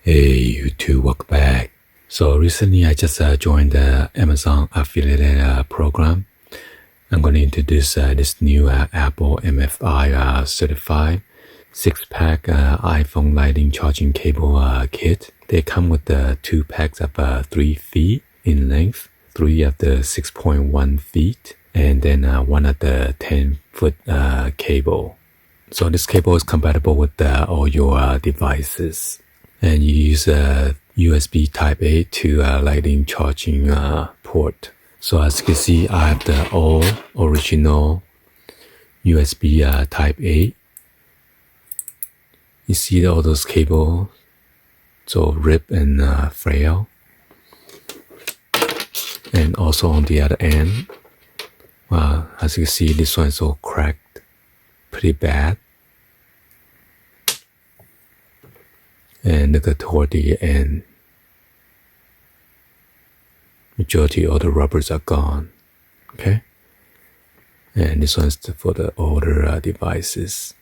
Hey YouTube, welcome back. So recently I just joined the Amazon affiliate program. I'm going to introduce this new Apple MFi Certified 6-pack iPhone Lightning charging cable kit. They come with 2 packs of 3 feet in length, 3 of the 6.1 feet, and then 1 of the 10-foot cable. So this cable is compatible with all your devices. And you use a USB Type-A to Lightning charging port. So as you can see, I have the all original USB Type-A. You see all those cables, so rip and frail. And also on the other end, as you can see, this one is all cracked, pretty bad. And look at toward the end, majority of the rubbers are gone, okay? And this one's for the older devices.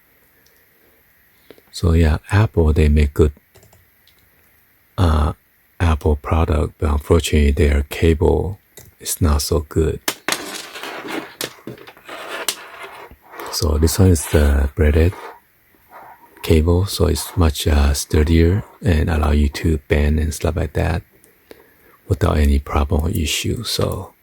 So yeah, Apple, they make good Apple product, but unfortunately their cable is not so good. So this one is the braided cable, so it's much sturdier and allow you to bend and stuff like that without any problem or issue. So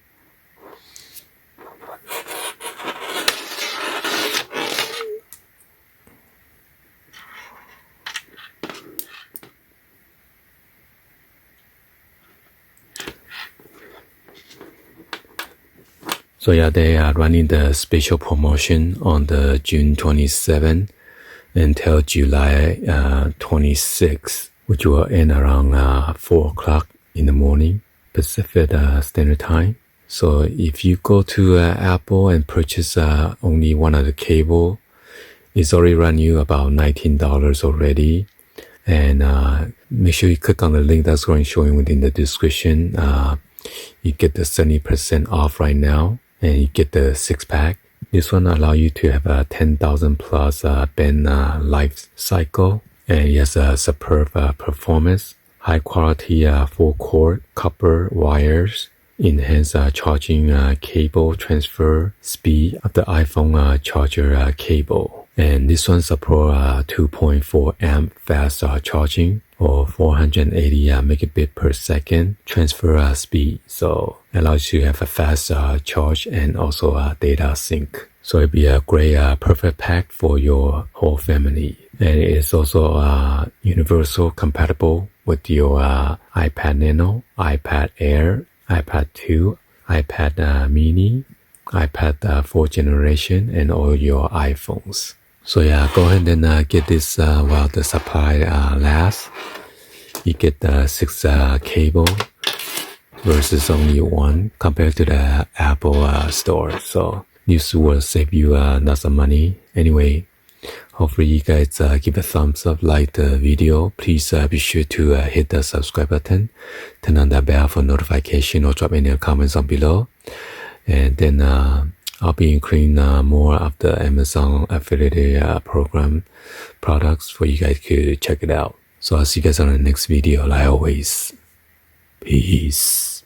yeah, they are running the special promotion on the June 27th until July 26th, which will end around 4 o'clock in the morning Pacific Standard Time. So if you go to Apple and purchase only one of the cable, it's already run you about $19 already. And make sure you click on the link that's going to show you within the description. You get the 70% off right now, and you get the 6-pack. This one allows you to have a 10,000 plus band life cycle, and it has a superb performance, high quality 4-cord copper wires, enhanced charging cable transfer speed of the iPhone charger cable. And this one supports 2.4 amp fast charging or 480 megabit per second transfer speed. So it allows you to have a fast charge and also data sync. So it'd be a great perfect pack for your whole family. And it's also universal compatible with your iPad Nano, iPad Air, iPad 2, iPad mini, iPad 4th generation, and all your iPhones. So yeah, go ahead and get this while the supply lasts. You get the 6 cable versus only 1 compared to the Apple store. So this will save you lots of money. Anyway, hopefully you guys give a thumbs up, like the video. Please be sure to hit the subscribe button, turn on the bell for notification, or drop any comments on below. And then I'll be including more of the Amazon affiliate program products for you guys to check it out. So I'll see you guys on the next video. Like always, peace.